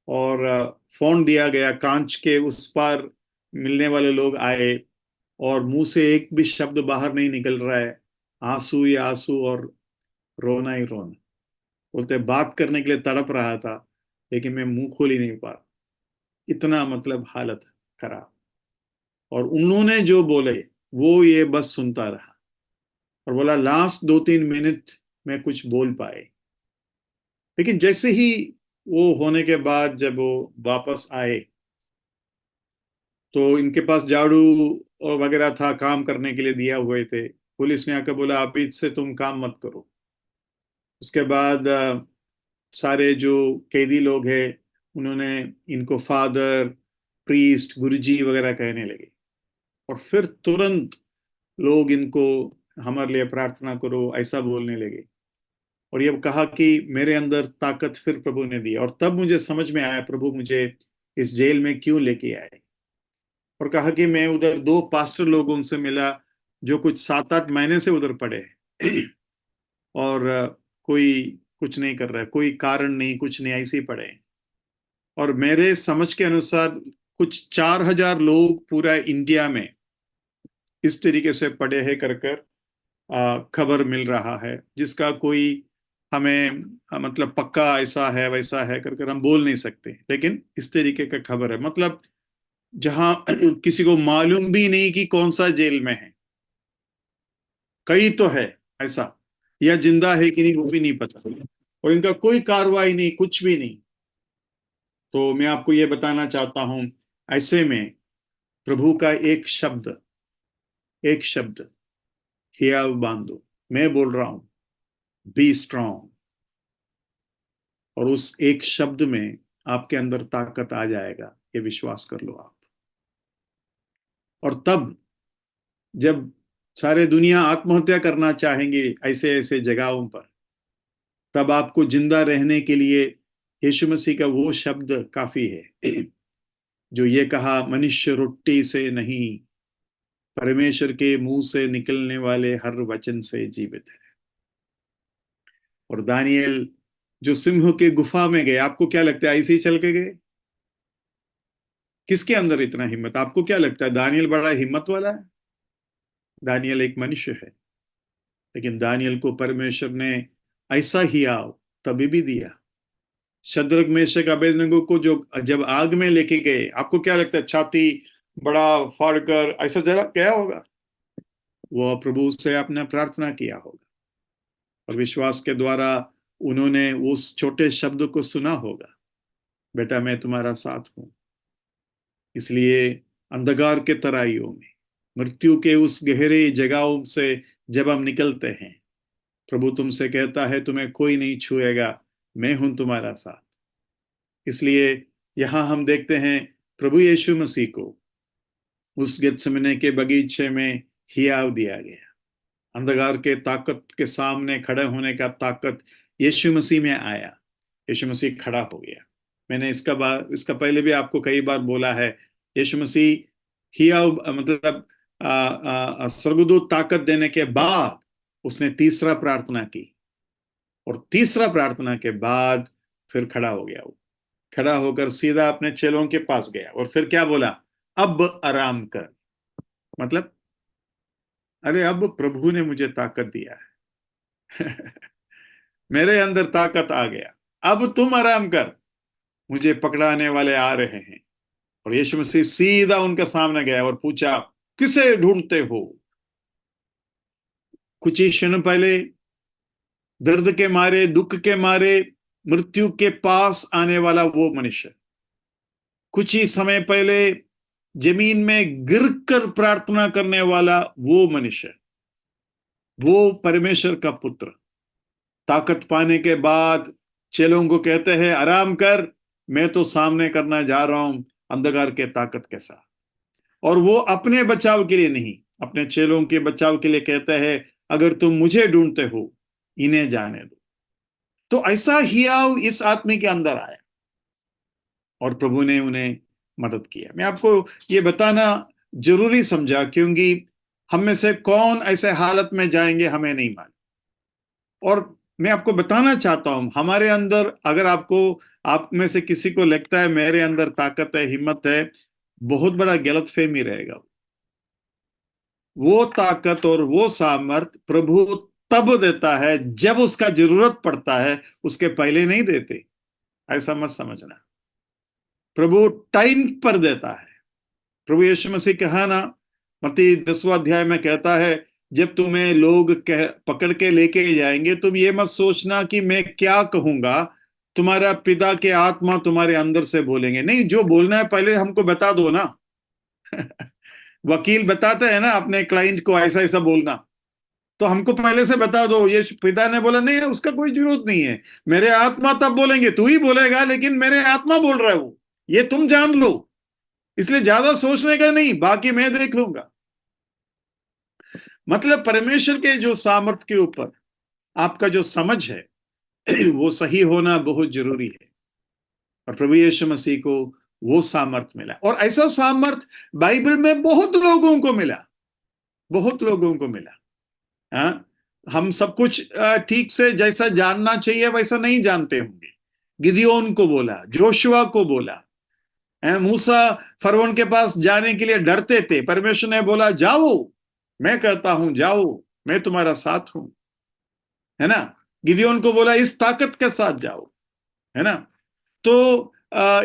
और फोन दिया गया, कांच के उस पार मिलने वाले लोग आए और मुंह से एक भी शब्द बाहर नहीं निकल रहा है, आंसू ही आंसू और रोना ही रोना। बोलते बात करने के लिए तड़प रहा था लेकिन मैं मुंह खोल ही नहीं पा, इतना मतलब हालत खराब। और उन्होंने जो बोले वो ये बस सुनता रहा और बोला लास्ट 2-3 मिनट में कुछ बोल पाए। लेकिन जैसे ही वो होने के बाद जब वो वापस आए तो इनके पास झाड़ू और वगैरह था, काम करने के लिए दिया हुए थे। पुलिस ने आकर बोला अभी से तुम काम मत करो। उसके बाद सारे जो कैदी लोग हैं उन्होंने इनको फादर, प्रीस्ट, गुरुजी वगैरह कहने लगे और फिर तुरंत लोग इनको हमारे लिए प्रार्थना करो ऐसा बोलने लगे। और ये कहा कि मेरे अंदर ताकत फिर प्रभु ने दी और तब मुझे समझ में आया प्रभु मुझे इस जेल में क्यों लेके आए। और कहा कि मैं उधर 2 पास्टर लोगों से मिला जो कुछ 7-8 महीने से उधर पड़े हैं और कोई कुछ नहीं कर रहा है, कोई कारण नहीं, कुछ नहीं, ऐसे ही पड़े हैं। और मेरे समझ के अनुसार कुछ 4,000 लोग पूरा इंडिया में इस तरीके से पड़े हैं कर खबर मिल रहा है जिसका कोई हमें मतलब पक्का ऐसा है वैसा है कर हम बोल नहीं सकते। लेकिन इस तरीके का खबर है, मतलब जहां किसी को मालूम भी नहीं कि कौन सा जेल में है, कई तो है ऐसा, या जिंदा है कि नहीं वो भी नहीं पता और इनका कोई कार्रवाई नहीं, कुछ भी नहीं। तो मैं आपको ये बताना चाहता हूं ऐसे में प्रभु का एक शब्द हियाव बांधो, मैं बोल रहा हूं बी स्ट्रांग, और उस एक शब्द में आपके अंदर ताकत आ जाएगा, ये विश्वास कर लो आप। और तब जब सारे दुनिया आत्महत्या करना चाहेंगे ऐसे ऐसे जगहों पर, तब आपको जिंदा रहने के लिए यीशु मसीह का वो शब्द काफी है जो ये कहा मनुष्य रोटी से नहीं परमेश्वर के मुंह से निकलने वाले हर वचन से जीवित है। और दानियल जो सिंह के गुफा में गए, आपको क्या लगता है ऐसे ही चल के गए? किसके अंदर इतना हिम्मत? आपको क्या लगता है दानियल बड़ा हिम्मत वाला है? दानियल एक मनुष्य है, लेकिन दानियल को परमेश्वर ने ऐसा ही आओ तभी भी दिया। शद्रक मेशक अबेदनगो को जो जब आग में लेके गए, आपको क्या लगता है छाती बड़ा फाड़कर ऐसा जरा क्या होगा? वो प्रभु से आपने प्रार्थना किया होगा और विश्वास के द्वारा उन्होंने उस छोटे शब्द को सुना होगा, बेटा मैं तुम्हारा साथ हूं। इसलिए अंधकार के तराइयों में, मृत्यु के उस गहरे जगहों से जब हम निकलते हैं, प्रभु तुमसे कहता है तुम्हें कोई नहीं छुएगा, मैं हूं तुम्हारा साथ। इसलिए यहां हम देखते हैं प्रभु यीशु मसीह को उस गेत्सेमने के बगीचे में हियाव दिया गया। अंधकार के ताकत के सामने खड़े होने का ताकत यीशु मसीह में आया, यीशु मसीह खड़ा हो गया। मैंने इसका पहले भी आपको कई बार बोला है, यीशु मसीह हियाव मतलब स्वर्गदूत ताकत देने के बाद उसने तीसरा प्रार्थना की और तीसरा प्रार्थना के बाद फिर खड़ा हो गया। वो खड़ा होकर सीधा अपने चेलों के पास गया और फिर क्या बोला? अब आराम कर। मतलब अरे अब प्रभु ने मुझे ताकत दिया है मेरे अंदर ताकत आ गया, अब तुम आराम कर, मुझे पकड़ाने वाले आ रहे हैं। और यीशु मसीह सीधा उनके सामने गया और पूछा किसे ढूंढते हो? कुछ ही क्षण पहले दर्द के मारे, दुख के मारे मृत्यु के पास आने वाला वो मनुष्य, कुछ ही समय पहले जमीन में गिरकर प्रार्थना करने वाला वो मनुष्य, वो परमेश्वर का पुत्र, ताकत पाने के बाद चेलों को कहते हैं आराम कर, मैं तो सामने करना जा रहा हूं अंधकार के ताकत के साथ। और वो अपने बचाव के लिए नहीं, अपने चेलों के बचाव के लिए कहता है अगर तुम मुझे ढूंढते हो इन्हें जाने दो। तो ऐसा हियाव इस आदमी के अंदर आया और प्रभु ने उन्हें मदद किया। मैं आपको ये बताना जरूरी समझा क्योंकि हम में से कौन ऐसे हालत में जाएंगे हमें नहीं मालूम। और मैं आपको बताना चाहता हूं हमारे अंदर, अगर आप में से किसी को लगता है मेरे अंदर ताकत है, हिम्मत है, बहुत बड़ा गलतफहमी रहेगा। वो ताकत और वो सामर्थ प्रभु तब देता है जब उसका जरूरत पड़ता है, उसके पहले नहीं देते। ऐसा मत समझना, प्रभु टाइम पर देता है। प्रभु यीशु मसीह कहा ना, मत्ती 10वां अध्याय में कहता है जब तुम्हें लोग पकड़ के लेके जाएंगे तुम ये मत सोचना कि मैं क्या कहूंगा, तुम्हारा पिता के आत्मा तुम्हारे अंदर से बोलेंगे। नहीं, जो बोलना है पहले हमको बता दो ना। वकील बताते हैं ना अपने क्लाइंट को ऐसा ऐसा बोलना, तो हमको पहले से बता दो। ये पिता ने बोला नहीं है, उसका कोई जरूरत नहीं है, मेरे आत्मा तब बोलेंगे, तू ही बोलेगा लेकिन मेरे आत्मा बोल रहा है वो, ये तुम जान लो, इसलिए ज्यादा सोचने का नहीं, बाकी मैं देख लूंगा। मतलब परमेश्वर के जो सामर्थ्य के ऊपर आपका जो समझ है वो सही होना बहुत जरूरी है। और प्रभु यीशु मसीह को वो सामर्थ्य मिला, और ऐसा सामर्थ्य बाइबल में बहुत लोगों को मिला, बहुत लोगों को मिला। हाँ, हम सब कुछ ठीक से जैसा जानना चाहिए वैसा नहीं जानते होंगे। गिदियोन को बोला, जोशुआ को बोला, मूसा फरौन के पास जाने के लिए डरते थे, परमेश्वर ने बोला जाओ, मैं कहता हूं जाओ, मैं तुम्हारा साथ हूं, है ना। गिदियोन को बोला इस ताकत के साथ जाओ, है ना। तो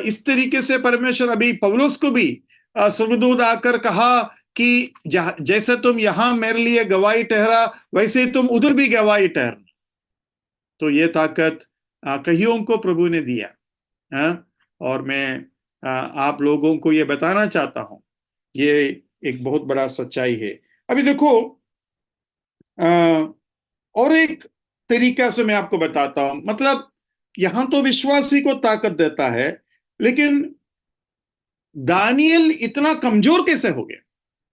इस तरीके से परमेश्वर अभी पौलुस को भी स्वर्गदूत आकर कहा कि जैसे तुम यहां मेरे लिए गवाही ठहरा वैसे तुम उधर भी गवाही ठहरना। तो ये ताकत कईयों को प्रभु ने दिया है, और मैं आप लोगों को ये बताना चाहता हूं, ये एक बहुत बड़ा सच्चाई है। अभी देखो और एक तरीका से मैं आपको बताता हूं, मतलब यहां तो विश्वासी को ताकत देता है, लेकिन दानियल इतना कमजोर कैसे हो गया।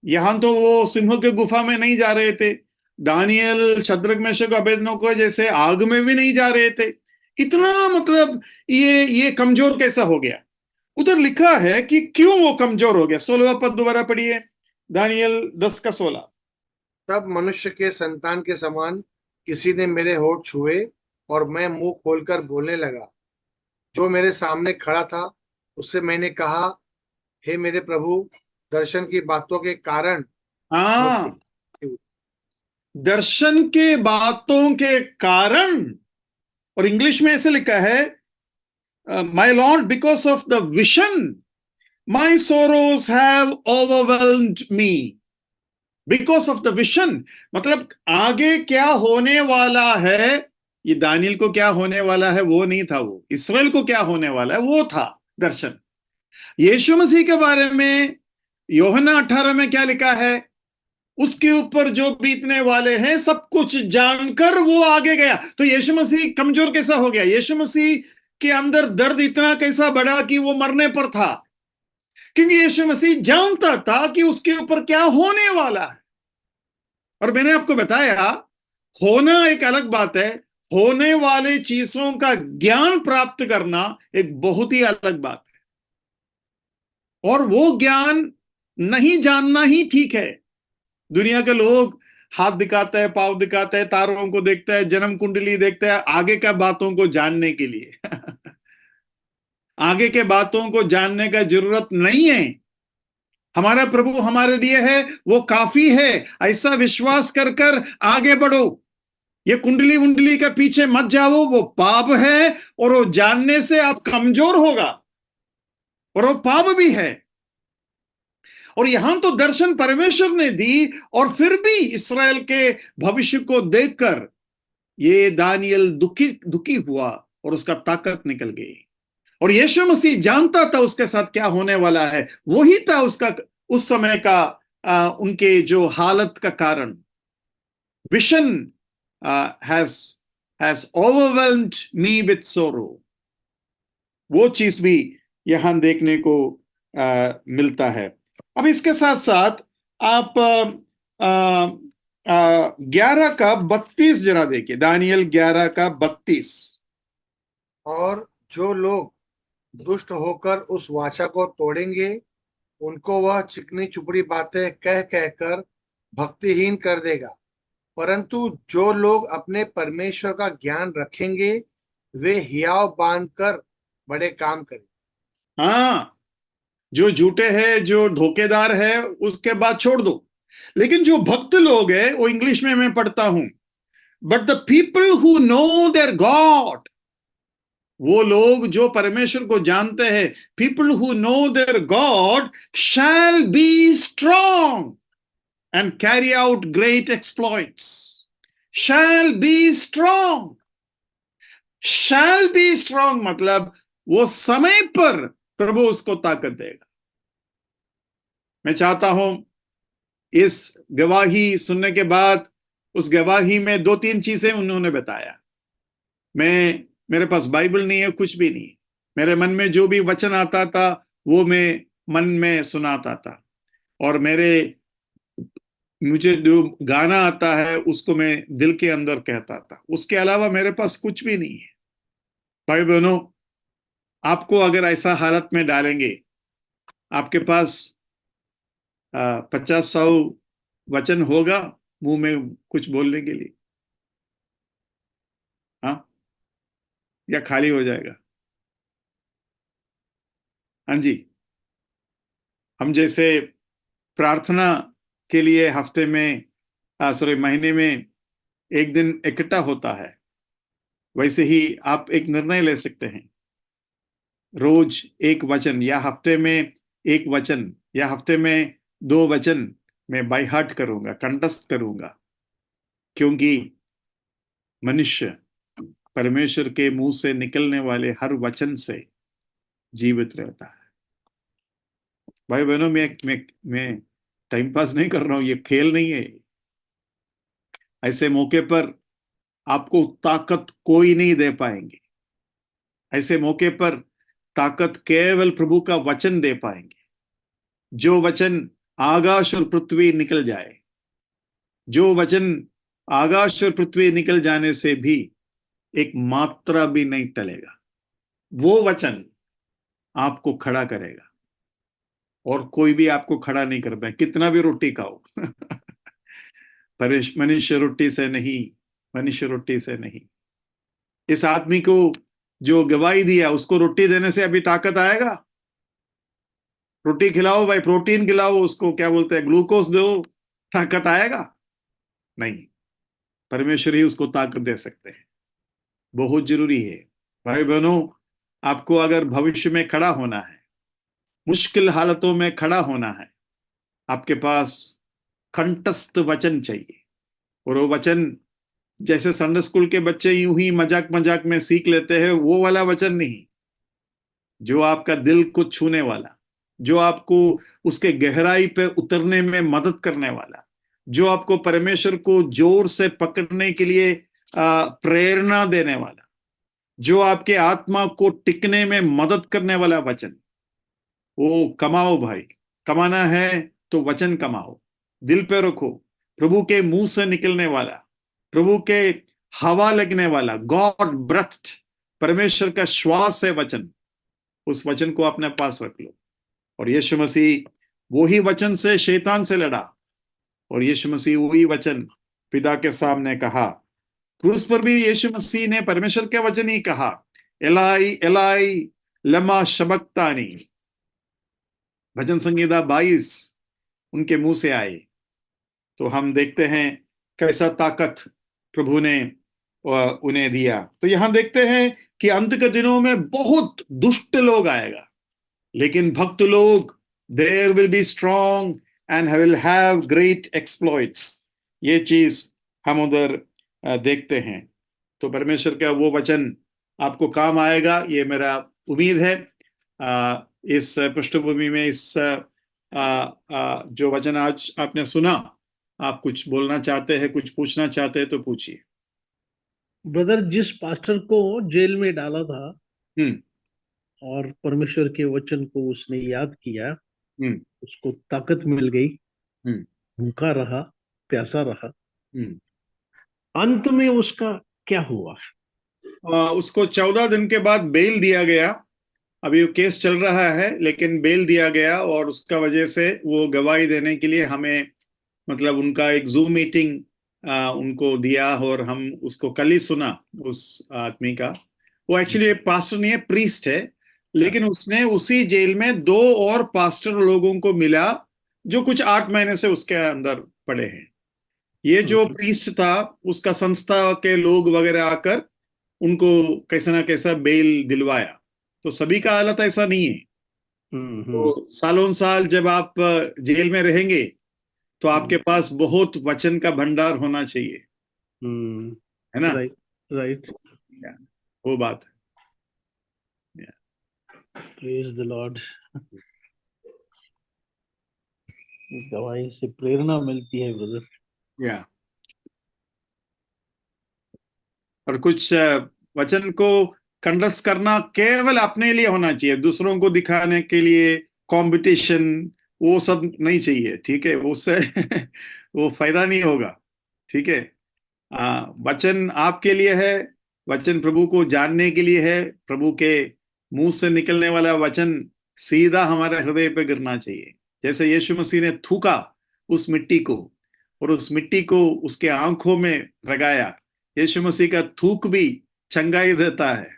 यहां तो वो सिंहों के गुफा में नहीं जा रहे थे, दानियल शद्रक मेशक अबेदनगो जैसे आग में भी नहीं जा रहे थे, इतना मतलब ये कमजोर कैसा हो गया। उधर लिखा है कि क्यों वो कमजोर हो गया। 16वां पद दोबारा पढ़िए, दानियल 10:16। तब मनुष्य के संतान के समान किसी ने मेरे होठ छुए और मैं मुंह खोलकर बोलने लगा। जो मेरे सामने खड़ा था उससे मैंने कहा, हे मेरे प्रभु, दर्शन की बातों के कारण मुझको हाँ, दर्शन के बातों के कारण, और इंग्लिश में ऐसे लिखा है my lord because of the vision my sorrows have overwhelmed me. Because of the vision मतलब आगे क्या होने वाला है, ये दानियल को क्या होने वाला है वो नहीं था, वो इस्राएल को क्या होने वाला है वो था दर्शन। यीशु मसीह के बारे में यूहन्ना 18 में क्या लिखा है, उसके ऊपर जो बीतने वाले हैं सब कुछ जानकर वो आगे गया। तो यीशु मसीह कमजोर कैसा हो गया, यीशु मसीह के अंदर दर्द इतना कैसा बढ़ा कि वो मरने पर था, क्योंकि यीशु मसीह जानता था कि उसके ऊपर क्या होने वाला है। और मैंने आपको बताया होना एक अलग बात है, होने वाली चीजों का ज्ञान प्राप्त करना एक बहुत ही अलग बात है। और वो ज्ञान नहीं जानना ही ठीक है। दुनिया के लोग हाथ दिखाते हैं, पांव दिखाते हैं, तारों को देखते हैं, जन्म कुंडली देखते हैं आगे का बातों को जानने के लिए आगे के बातों को जानने का जरूरत नहीं है। हमारा प्रभु हमारे लिए है, वो काफी है। ऐसा विश्वास कर कर आगे बढ़ो, ये कुंडली उंडली के पीछे मत जाओ, वो पाप है और वो जानने से आप कमजोर होगा, और वो पाप भी है। और यहां तो दर्शन परमेश्वर ने दी, और फिर भी इस्राएल के भविष्य को देखकर ये दानियल दुखी हुआ और उसका ताकत निकल गई। और यीशु मसीह जानता था उसके साथ क्या होने वाला है, वही था उसका उस समय का उनके जो हालत का कारण। Vision has has overwhelmed me with sorrow. वो चीज भी यहां देखने को मिलता है। अब इसके साथ साथ आप 11 का 32 जरा देखिए, दानियल 11 का 32। और जो लोग दुष्ट होकर उस वाचा को तोड़ेंगे, उनको वह चिकनी चुपड़ी बातें कह कहकर भक्तिहीन कर देगा, परंतु जो लोग अपने परमेश्वर का ज्ञान रखेंगे, वे हियाव बांधकर बड़े काम करेंगे। हाँ, जो झूठे हैं, जो धोखेदार है, उसके बाद छोड़ दो। लेकिन जो भक्त लोग हैं, वो इंग्लिश में मैं पढ़ता हूं, but the people who know their God, वो लोग जो परमेश्वर को जानते हैं, people who know their God shall be strong and carry out great exploits. Shall be strong, shall be strong मतलब वो समय पर प्रभु उसको ताकत देगा। मैं चाहता हूं इस गवाही सुनने के बाद, उस गवाही में 2-3 चीजें उन्होंने बताया। मेरे पास बाइबल नहीं है, कुछ भी नहीं, मेरे मन में जो भी वचन आता था वो मैं मन में सुनाता था, और मुझे जो गाना आता है उसको मैं दिल के अंदर कहता था। उसके अलावा मेरे पास कुछ भी नहीं है। भाई बहनों, आपको अगर ऐसा हालत में डालेंगे, आपके पास 50-100 वचन होगा मुंह में कुछ बोलने के लिए, हाँ, या खाली हो जाएगा? हाँ जी। हम जैसे प्रार्थना के लिए हफ्ते में महीने में एक दिन इकट्ठा होता है, वैसे ही आप एक निर्णय ले सकते हैं, रोज एक वचन, या हफ्ते में एक वचन, या हफ्ते में 2 वचन मैं बाय हार्ट करूंगा, कंठस्थ करूंगा, क्योंकि मनुष्य परमेश्वर के मुंह से निकलने वाले हर वचन से जीवित रहता है। भाई बहनों, मैं टाइम पास नहीं कर रहा हूं, ये खेल नहीं है। ऐसे मौके पर आपको ताकत कोई नहीं दे पाएंगे। ऐसे मौके पर ताकत केवल प्रभु का वचन दे पाएंगे। जो वचन आकाश और पृथ्वी निकल जाए, जो वचन आकाश और पृथ्वी निकल जाने से भी एक मात्रा भी नहीं टलेगा, वो वचन आपको खड़ा करेगा, और कोई भी आपको खड़ा नहीं कर पाए, कितना भी रोटी खाओ। मनुष्य रोटी से नहीं, मनुष्य रोटी से नहीं। इस आदमी को जो गवाही दिया, उसको रोटी देने से अभी ताकत आएगा? रोटी खिलाओ भाई, प्रोटीन खिलाओ, उसको क्या बोलते हैं, ग्लूकोज दो, ताकत आएगा? नहीं, परमेश्वर ही उसको ताकत दे सकते हैं। बहुत जरूरी है भाई बहनों, आपको अगर भविष्य में खड़ा होना है, मुश्किल हालतों में खड़ा होना है, आपके पास कंठस्थ वचन चाहिए। और वो वचन जैसे संडे स्कूल के बच्चे यूं ही मजाक मजाक में सीख लेते हैं, वो वाला वचन नहीं, जो आपका दिल को छूने वाला, जो आपको उसके गहराई पे उतरने में मदद करने वाला, जो आपको परमेश्वर को जोर से पकड़ने के लिए प्रेरणा देने वाला, जो आपके आत्मा को टिकने में मदद करने वाला वचन, वो कमाओ भाई। कमाना है तो वचन कमाओ, दिल पे रखो। प्रभु के मुंह से निकलने वाला, प्रभु के हवा लगने वाला, गॉड ब्रेथ, परमेश्वर का श्वास है वचन, उस वचन को अपने पास रख लो। और यीशु मसीह वही वचन से शैतान से लड़ा, और यीशु मसीह वही वचन पिता के सामने कहा। क्रूस पर भी यीशु मसीह ने परमेश्वर के वचन ही कहा, एलाई एलाई लमा शबक्तानी। भजन संगीता 22 उनके मुंह से आए। तो हम देखते हैं कैसा ताकत प्रभु ने उन्हें दिया। तो यहां देखते हैं कि अंत के दिनों में बहुत दुष्ट लोग आएगा, लेकिन भक्त लोग, there will be strong and will have great exploits. ये चीज हम उधर देखते हैं। तो परमेश्वर का वो वचन आपको काम आएगा, ये मेरा उम्मीद है। इस पृष्ठभूमि में इस जो वचन आज आपने सुना, आप कुछ बोलना चाहते हैं, कुछ पूछना चाहते हैं तो पूछिए। ब्रदर, जिस पास्टर को जेल में डाला था हम्म और परमेश्वर के वचन को उसने याद किया, हम्म उसको ताकत मिल गई, हम्म भूखा रहा, प्यासा रहा, हम्म अंत में उसका क्या हुआ? उसको 14 दिन के बाद बेल दिया गया। अभी वो केस चल रहा है, लेकिन बेल दिया गया, और उसका वजह से वो गवाही देने के लिए हमें, मतलब उनका एक जूम मीटिंग उनको दिया, और हम उसको कल ही सुना उस आदमी का। वो एक्चुअली पास्टर नहीं है, प्रीस्ट है, लेकिन उसने उसी जेल में दो और पास्टर लोगों को मिला जो कुछ 8 महीने से उसके अंदर पड़े हैं। ये जो प्रीस्ट था, उसका संस्था के लोग वगैरह आकर उनको कैसा ना कैसा बेल दिलवाया। तो सभी का हालत ऐसा नहीं है। हम्म तो सालों साल जब आप जेल में रहेंगे, तो आपके पास बहुत वचन का भंडार होना चाहिए, हम्म है ना? Right, right. या, वो बात है। या, प्रेज द लॉर्ड। गवाही से प्रेरणा मिलती है ब्रदर। या। और कुछ वचन को कंडस करना केवल अपने लिए होना चाहिए, दूसरों को दिखाने के लिए कंपटीशन वो सब नहीं चाहिए, ठीक है? उससे वो फायदा नहीं होगा, ठीक है? वचन आपके लिए है, वचन प्रभु को जानने के लिए है। प्रभु के मुंह से निकलने वाला वचन सीधा हमारे हृदय पे गिरना चाहिए। जैसे यीशु मसीह ने थूका उस मिट्टी को, और उस मिट्टी को उसके आंखों में लगाया। यीशु मसीह का थूक भी चंगाई देता है।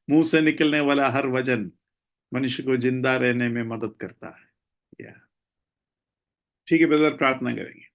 मुंह से निकलने वाला हर वचन मनुष्य को जिंदा रहने में मदद करता है। या, ठीक है ब्रदर, प्रार्थना करेंगे।